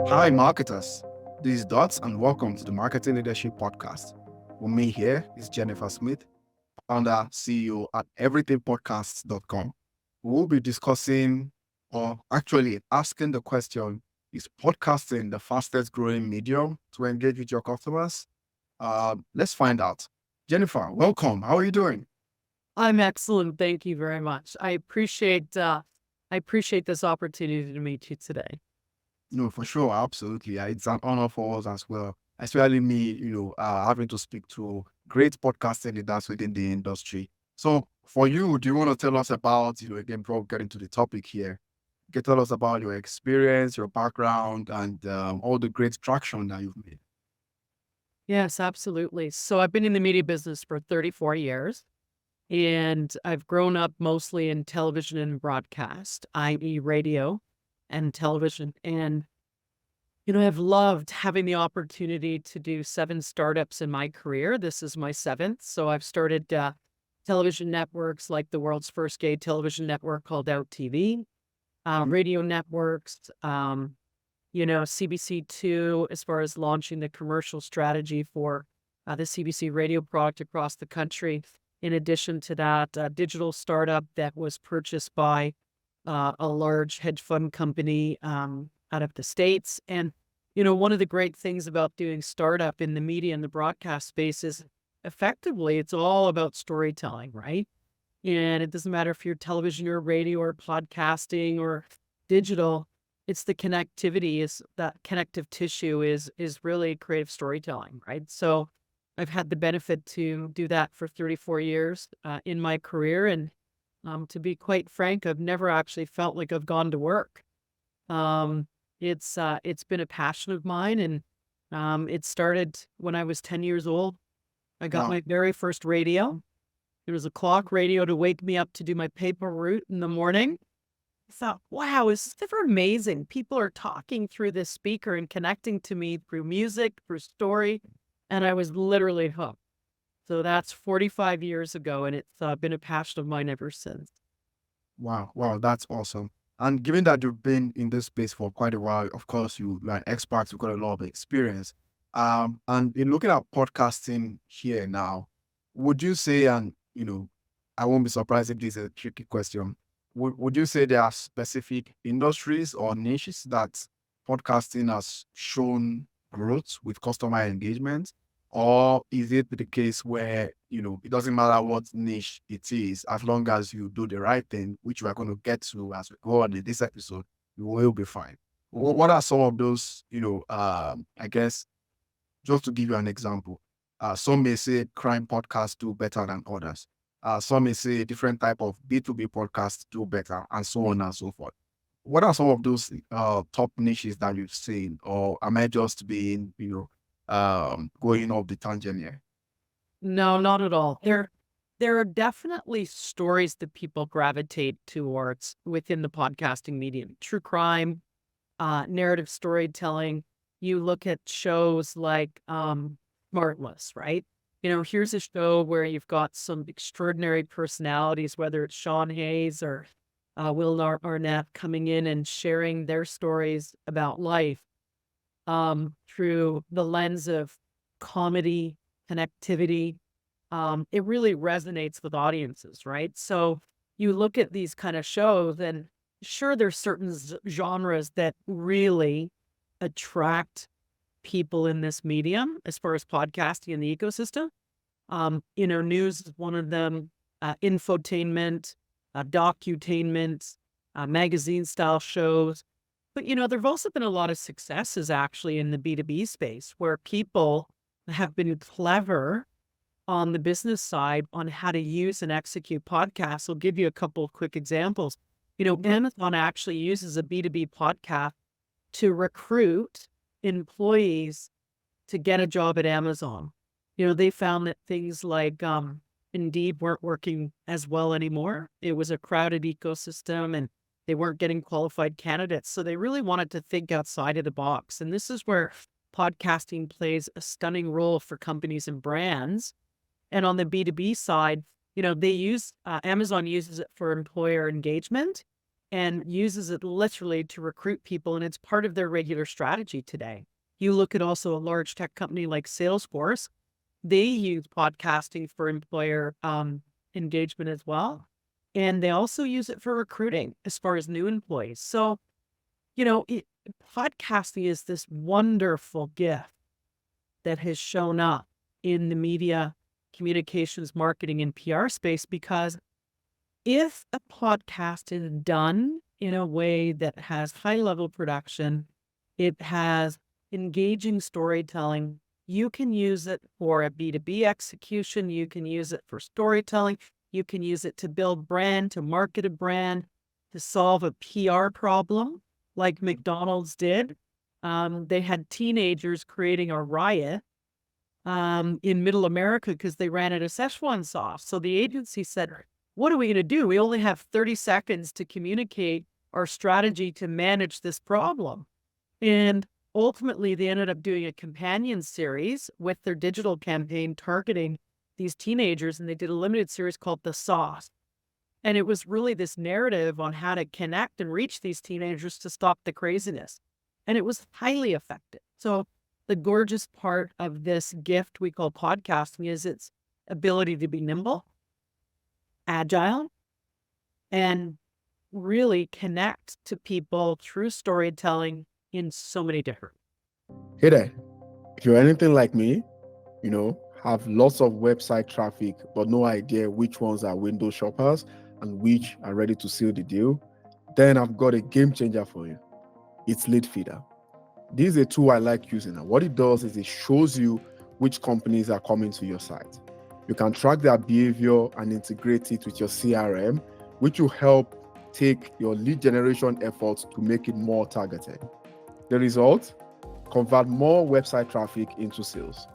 Hi, marketers. This is Dots, and welcome to the Marketing Leadership Podcast. With me here is Jennifer Smith, founder, CEO at everythingpodcasts.com. We will be discussing, or actually asking the question, is podcasting the fastest growing medium to engage with your customers? Let's find out. Jennifer, welcome. How are you doing? I'm excellent. Thank you very much. I appreciate this opportunity to meet you today. No, for sure, absolutely. It's an honor for us as well, especially me, having to speak to great podcasting leaders within the industry. So, for you, do you want to tell us about, again, before we get into the topic here, tell us about your experience, your background, and all the great traction that you've made? Yes, absolutely. So I've been in the media business for 34 years, and I've grown up mostly in television and broadcast, i.e., radio and television. And I've loved having the opportunity to do 7 startups in my career. This is my 7th. So I've started television networks like the world's first gay television network called Out TV, radio networks, CBC2 as far as launching the commercial strategy for the CBC radio product across the country. In addition to that, a digital startup that was purchased by a large hedge fund company out of the States. And, one of the great things about doing startup in the media and the broadcast space is effectively it's all about storytelling, right? And it doesn't matter if you're television or radio or podcasting or digital, it's the connectivity is that connective tissue is really creative storytelling, right? So I've had the benefit to do that for 34 years in my career. And to be quite frank, I've never actually felt like I've gone to work. It's been a passion of mine, and it started when I was 10 years old. I got Wow. my very first radio. There was a clock radio to wake me up to do my paper route in the morning. I thought, wow, is this ever amazing? People are talking through this speaker and connecting to me through music, through story. And I was literally hooked. So that's 45 years ago, and it's been a passion of mine ever since. Wow. Wow. That's awesome. And given that you've been in this space for quite a while, of course, you're an expert, you've got a lot of experience. And in looking at podcasting here now, would you say, and I won't be surprised if this is a tricky question, would you say there are specific industries or niches that podcasting has shown growth with customer engagement? Or is it the case where, it doesn't matter what niche it is, as long as you do the right thing, which we are going to get to as we go on in this episode, you will be fine. What are some of those, I guess, just to give you an example, some may say crime podcasts do better than others. Some may say different type of B2B podcasts do better, and so on and so forth. What are some of those top niches that you've seen, or am I just being, going off the tangent here? No, not at all. There are definitely stories that people gravitate towards within the podcasting medium. True crime, narrative storytelling. You look at shows like Smartless, right? Here's a show where you've got some extraordinary personalities, whether it's Sean Hayes or Will Arnett coming in and sharing their stories about life through the lens of comedy, connectivity. It really resonates with audiences, right? So you look at these kind of shows, and sure, there's certain genres that really attract people in this medium as far as podcasting and the ecosystem. News is one of them, infotainment, docutainment, magazine style shows. But, there have also been a lot of successes actually in the B2B space where people have been clever on the business side on how to use and execute podcasts. I'll give you a couple of quick examples. Amazon actually uses a B2B podcast to recruit employees to get a job at Amazon. They found that things like Indeed weren't working as well anymore. It was a crowded ecosystem and they weren't getting qualified candidates. So they really wanted to think outside of the box. And this is where podcasting plays a stunning role for companies and brands. And on the B2B side, they use Amazon uses it for employer engagement. and uses it literally to recruit people, and it's part of their regular strategy today. You look at also a large tech company like Salesforce, they use podcasting for employer engagement as well. And they also use it for recruiting as far as new employees. So, podcasting is this wonderful gift that has shown up in the media, communications, marketing, and PR space, because if a podcast is done in a way that has high level production, it has engaging storytelling, you can use it for a B2B execution, you can use it for storytelling, you can use it to build brand, to market a brand, to solve a PR problem like McDonald's did. They had teenagers creating a riot in middle America because they ran out of Szechuan sauce. So the agency said, what are we going to do? We only have 30 seconds to communicate our strategy to manage this problem. And ultimately, they ended up doing a companion series with their digital campaign targeting these teenagers, and they did a limited series called The Sauce. And it was really this narrative on how to connect and reach these teenagers to stop the craziness. And it was highly effective. So the gorgeous part of this gift we call podcasting is its ability to be nimble, agile, and really connect to people through storytelling in so many different. Hey there, if you're anything like me, have lots of website traffic, but no idea which ones are window shoppers and which are ready to seal the deal, then I've got a game changer for you. It's Lead Feeder. This is a tool I like using, and what it does is it shows you which companies are coming to your site. You can track their behavior and integrate it with your CRM, which will help take your lead generation efforts to make it more targeted. The result? Convert more website traffic into sales.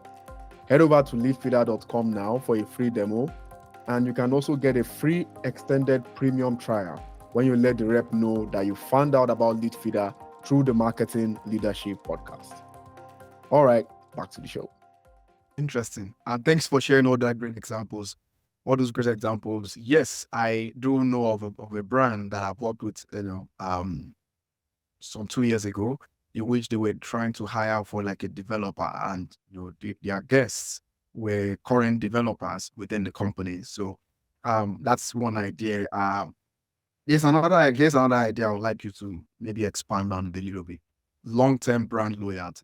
Head over to leadfeeder.com now for a free demo, and you can also get a free extended premium trial when you let the rep know that you found out about Leadfeeder through the Marketing Leadership Podcast. All right, back to the show. Interesting. And thanks for sharing all that great examples, all those great examples. Yes, I do know of a brand that I've worked with, some 2 years ago, in which they were trying to hire for like a developer, and their guests were current developers within the company. So that's one idea. Here's another idea I would like you to maybe expand on a little bit. Long-term brand loyalty.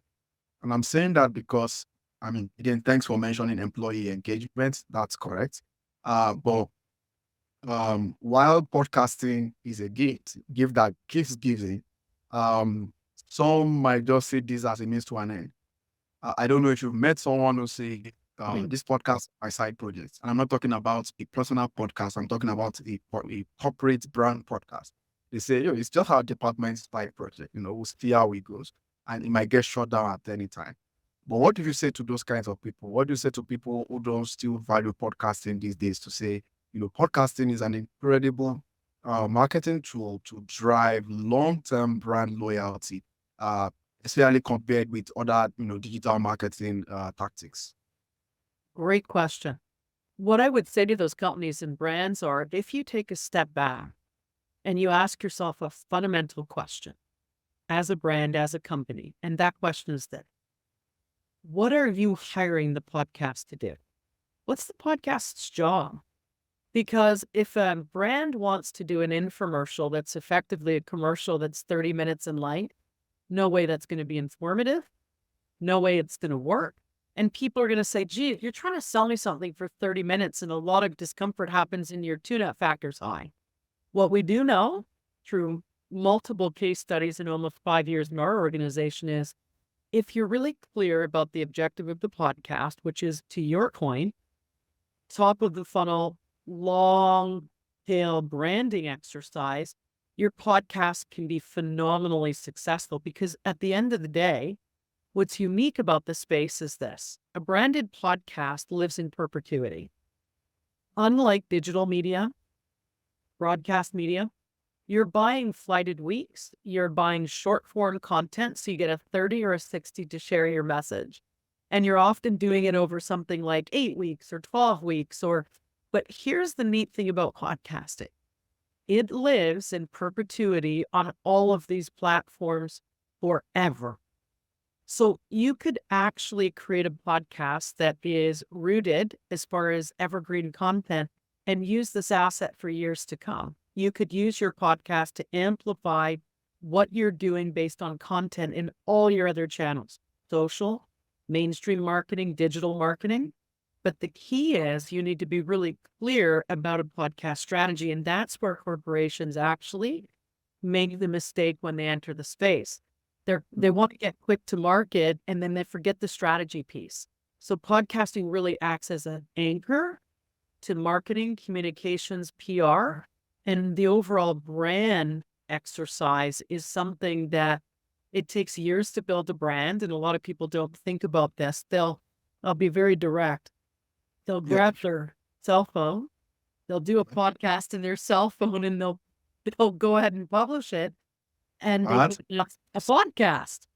And I'm saying that because, again, thanks for mentioning employee engagement. That's correct. But while podcasting is a gift that keeps giving, some might just see this as a means to an end. I don't know if you've met someone who say, this podcast is my side project. And I'm not talking about a personal podcast. I'm talking about a corporate brand podcast. They say, it's just our department's side project. We'll see how it goes. And it might get shut down at any time. But what do you say to those kinds of people? What do you say to people who don't still value podcasting these days, to say, podcasting is an incredible marketing tool to drive long-term brand loyalty, especially compared with other, digital marketing tactics? Great question. What I would say to those companies and brands are, if you take a step back and you ask yourself a fundamental question as a brand, as a company, and that question is this: what are you hiring the podcast to do? What's the podcast's job? Because if a brand wants to do an infomercial that's effectively a commercial that's 30 minutes in length, no way that's going to be informative. No way it's going to work. And people are going to say, gee, if you're trying to sell me something for 30 minutes and a lot of discomfort happens and your tune-up factor's high. What we do know through multiple case studies in almost 5 years in our organization is, if you're really clear about the objective of the podcast, which is, to your point, top of the funnel, long tail branding exercise, your podcast can be phenomenally successful, because at the end of the day, what's unique about the space is this: a branded podcast lives in perpetuity. Unlike digital media, broadcast media, you're buying flighted weeks, you're buying short form content, so you get a 30 or a 60 to share your message. And you're often doing it over something like 8 weeks or 12 weeks, but here's the neat thing about podcasting. it lives in perpetuity on all of these platforms forever. So you could actually create a podcast that is rooted as far as evergreen content and use this asset for years to come. You could use your podcast to amplify what you're doing based on content in all your other channels, social, mainstream marketing, digital marketing. But the key is you need to be really clear about a podcast strategy. And that's where corporations actually make the mistake when they enter the space. They want to get quick to market and then they forget the strategy piece. So podcasting really acts as an anchor to marketing, communications, PR, and the overall brand exercise is something that it takes years to build a brand. And a lot of people don't think about this. I'll be very direct. They'll Yeah. grab their cell phone, they'll do a podcast in their cell phone and they'll go ahead and publish it. And they And think it's a podcast.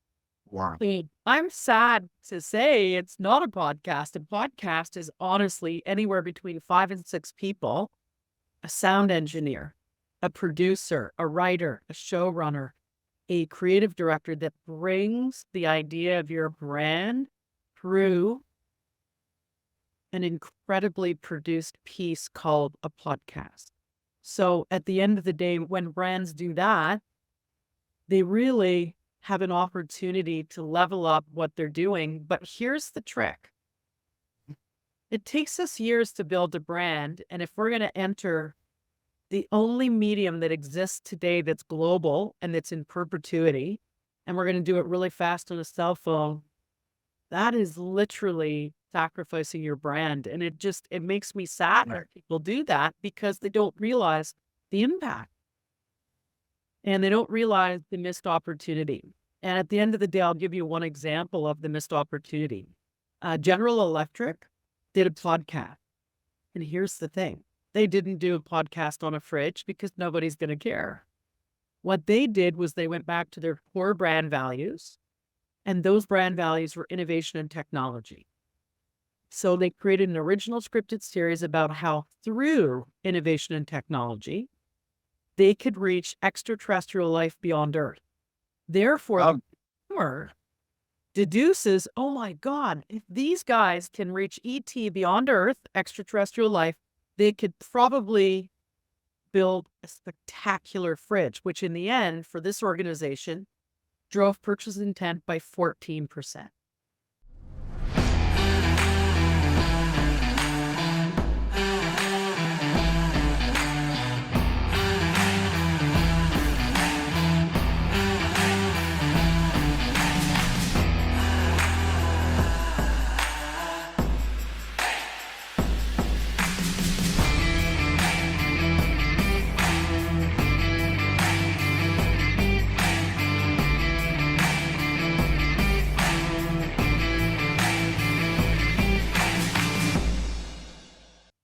wow. I'm sad to say it's not a podcast. A podcast is honestly anywhere between 5 and 6 people, a sound engineer, a producer, a writer, a showrunner, a creative director that brings the idea of your brand through an incredibly produced piece called a podcast. So at the end of the day, when brands do that, they really have an opportunity to level up what they're doing. But here's the trick. It takes us years to build a brand. And if we're going to enter the only medium that exists today that's global and that's in perpetuity, and we're going to do it really fast on a cell phone, that is literally sacrificing your brand. And it makes me sad when people do that because they don't realize the impact and they don't realize the missed opportunity. And at the end of the day, I'll give you one example of the missed opportunity. General Electric did a podcast. And here's the thing. They didn't do a podcast on a fridge because nobody's going to care. What they did was they went back to their core brand values, and those brand values were innovation and technology. So they created an original scripted series about how through innovation and technology, they could reach extraterrestrial life beyond Earth. Therefore, the consumer deduces, oh my God, if these guys can reach ET beyond Earth, extraterrestrial life, they could probably build a spectacular fridge, which in the end, for this organization, drove purchase intent by 14%.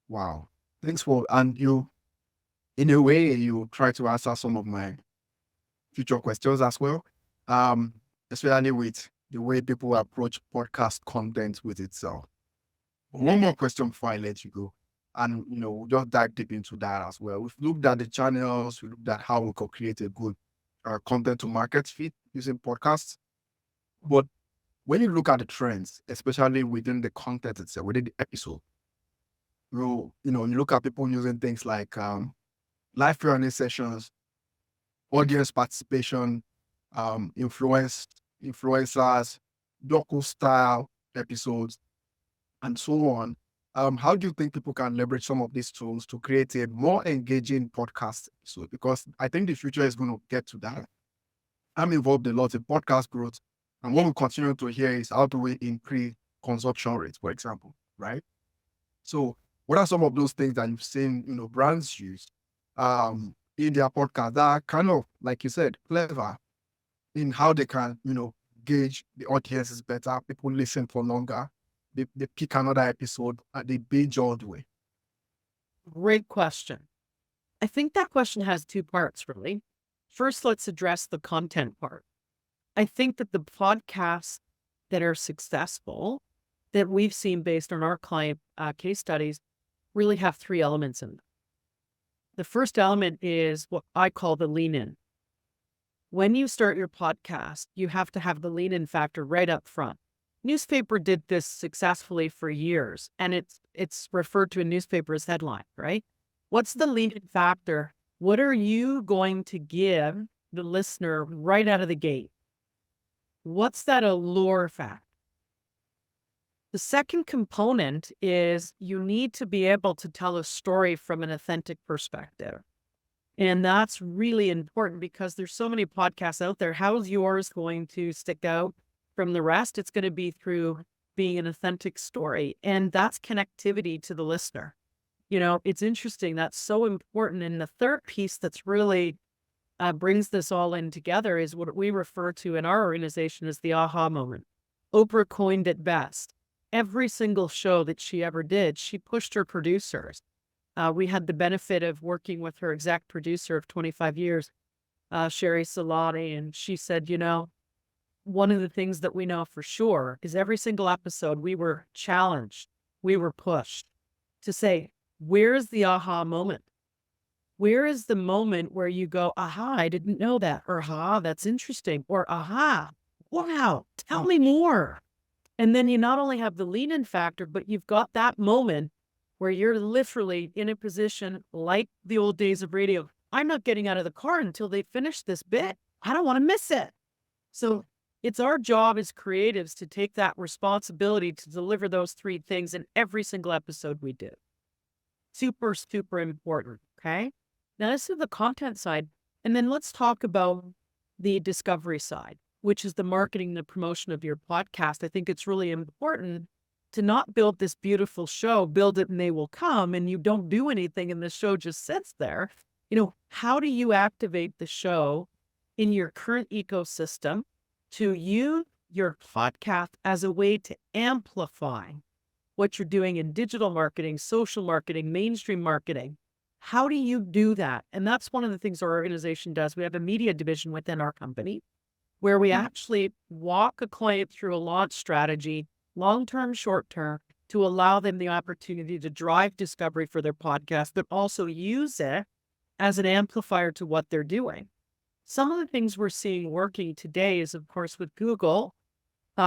Wow. Thanks for, and you, in a way, you try to answer some of my future questions as well. Especially with the way people approach podcast content with itself. One more question before I let you go. And, we'll just dive deep into that as well. We've looked at the channels, we looked at how we could create a good content to market fit using podcasts. But when you look at the trends, especially within the content itself, within the episode, you look at people using things like live Q&A sessions, audience participation, influencers, docu style episodes, and so on. How do you think people can leverage some of these tools to create a more engaging podcast episode? Because I think the future is going to get to that. I'm involved a lot in podcast growth, and what we continue to hear is how do we increase consumption rates, for example, right? So what are some of those things that you've seen, brands use in their podcast that are kind of, like you said, clever in how they can, gauge the audiences better, people listen for longer, they pick another episode, and they binge all the way? Great question. I think that question has 2 parts, really. First, let's address the content part. I think that the podcasts that are successful that we've seen based on our client case studies really have 3 elements in them. The first element is what I call the lean in. When you start your podcast, you have to have the lean in factor right up front. Newspaper did this successfully for years, and it's referred to in newspapers headline, right? What's the lean in factor? What are you going to give the listener right out of the gate? What's that allure factor? The second component is you need to be able to tell a story from an authentic perspective. And that's really important because there's so many podcasts out there. How's yours going to stick out from the rest? It's going to be through being an authentic story. And that's connectivity to the listener. It's interesting. That's so important. And the third piece that's really brings this all in together is what we refer to in our organization as the aha moment. Oprah coined it best. Every single show that she ever did, she pushed her producers. We had the benefit of working with her exec producer of 25 years, Sherry Salati, and she said, one of the things that we know for sure is every single episode we were challenged, we were pushed to say, where's the aha moment? Where is the moment where you go, aha, I didn't know that, or aha, that's interesting, or aha, wow, tell me more. And then you not only have the lean in factor, but you've got that moment where you're literally in a position like the old days of radio. I'm not getting out of the car until they finish this bit. I don't want to miss it. So it's our job as creatives to take that responsibility to deliver those three things in every single episode we do. Super, super important. Okay. Now this is the content side. And then let's talk about the discovery side, which is the marketing, the promotion of your podcast. I think it's really important to not build this beautiful show, build it and they will come, and you don't do anything and the show just sits there. How do you activate the show in your current ecosystem to use your podcast as a way to amplify what you're doing in digital marketing, social marketing, mainstream marketing? How do you do that? And that's one of the things our organization does. We have a media division within our company where we actually walk a client through a launch strategy, long-term, short-term, to allow them the opportunity to drive discovery for their podcast, but also use it as an amplifier to what they're doing. Some of the things we're seeing working today is, of course, with Google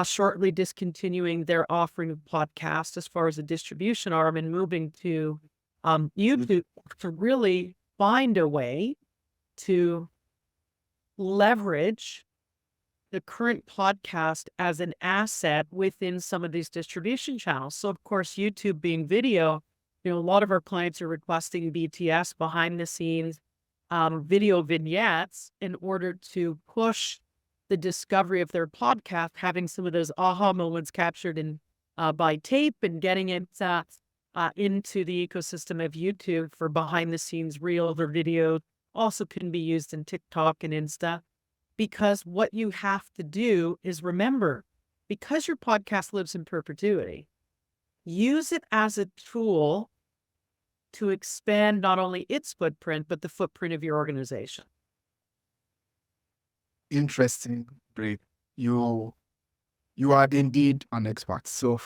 shortly discontinuing their offering of podcasts as far as a distribution arm and moving to YouTube to really find a way to leverage the current podcast as an asset within some of these distribution channels. So, of course, YouTube being video, a lot of our clients are requesting BTS, behind the scenes video vignettes, in order to push the discovery of their podcast, having some of those aha moments captured in by tape and getting it into the ecosystem of YouTube for behind the scenes reels or videos. Also can be used in TikTok and Insta. Because what you have to do is remember, because your podcast lives in perpetuity, use it as a tool to expand not only its footprint, but the footprint of your organization. Interesting. Great. You are indeed an expert. So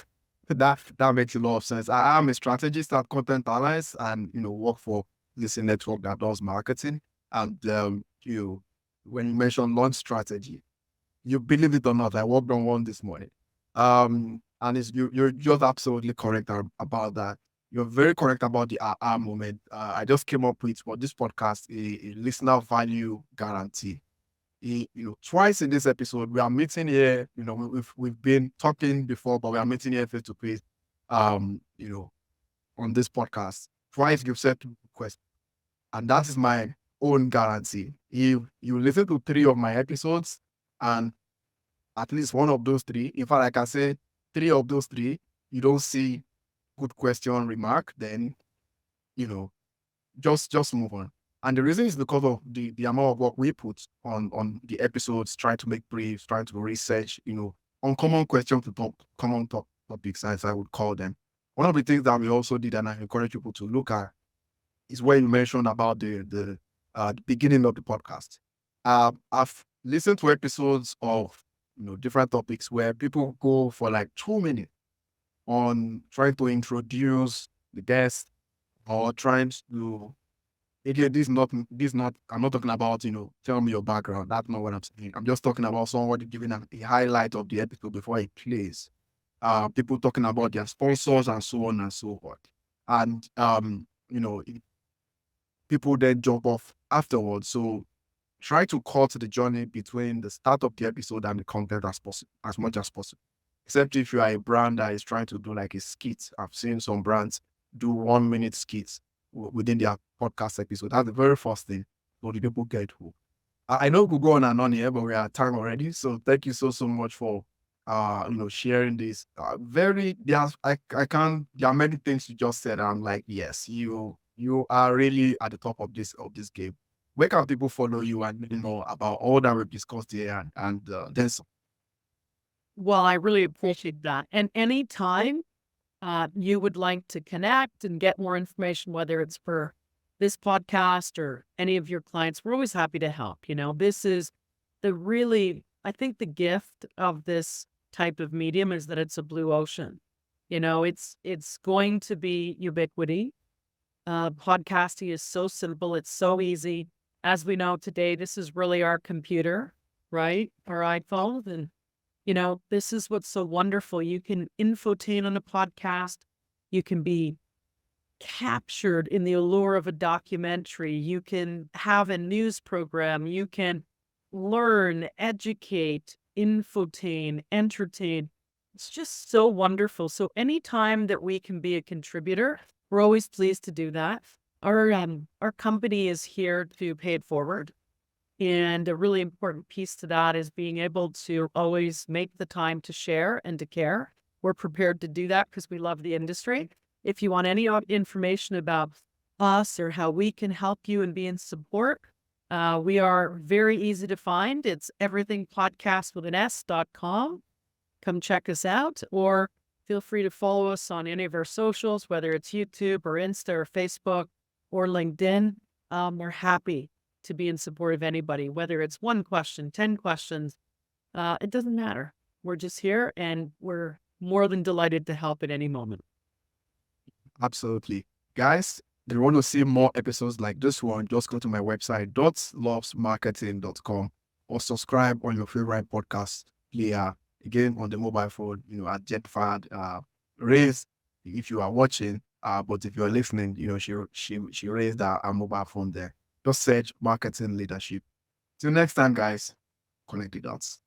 that makes a lot of sense. I am a strategist at Content Alliance and work for this network that does marketing. And when you mentioned launch strategy, you believe it or not, I worked on one this morning. And you're just absolutely correct about that. You're very correct about the aha moment. I just came up with for this podcast a listener value guarantee. Twice in this episode, we are meeting here. We've been talking before, but we are meeting here face to face. On this podcast, twice you've said questions, and that is my own guarantee. You listen to 3 of my episodes, and at least one of those 3, in fact, like I said, 3 of those 3, you don't see good question remark, then just move on. And the reason is because of the amount of work we put on the episodes, trying to make briefs, trying to research, uncommon questions to common topics, as I would call them. One of the things that we also did, and I encourage people to look at, is where you mentioned about the beginning of the podcast. I've listened to episodes of different topics where people go for like 2 minutes on trying to introduce the guest or trying to again, this is not, I'm not talking about, tell me your background. That's not what I'm saying. I'm just talking about somebody giving a highlight of the episode before it plays. People talking about their sponsors and so on and so forth. And, people then jump off afterwards. So try to cut the journey between the start of the episode and the content as possible, as much as possible. Except if you are a brand that is trying to do like a skit. I've seen some brands do 1 minute skits within their podcast episode. That's the very first thing. So the people get hooked. I know we could go on here, but we're at time already. So thank you so much for sharing this. Very there's I can't there are many things you just said. I'm like, yes, you are really at the top of this game. Where can people follow you and about all that we've discussed here and then some? Well, I really appreciate that. And anytime you would like to connect and get more information, whether it's for this podcast or any of your clients, we're always happy to help. This is I think the gift of this type of medium is that it's a blue ocean. It's going to be ubiquity. Podcasting is so simple. It's so easy. As we know today, this is really our computer, right? Our iPhone. And this is what's so wonderful. You can infotain on a podcast. You can be captured in the allure of a documentary. You can have a news program. You can learn, educate, infotain, entertain. It's just so wonderful. So anytime that we can be a contributor, we're always pleased to do that. Our company is here to pay it forward. And a really important piece to that is being able to always make the time to share and to care. We're prepared to do that because we love the industry. If you want any information about us or how we can help you and be in support, we are very easy to find. It's everythingpodcast.com. Come check us out, or feel free to follow us on any of our socials, whether it's YouTube or Insta or Facebook or LinkedIn. We're happy to be in support of anybody, whether it's 1 question, 10 questions. It doesn't matter. We're just here and we're more than delighted to help at any moment. Absolutely. Guys, if you want to see more episodes like this one, just go to my website, dotslovesmarketing.com, or subscribe on your favorite podcast player. Again, on the mobile phone, at Jetfad, raise if you are watching, but if you're listening, she raised a mobile phone there. Just search marketing leadership. Till next time, guys, connect the dots.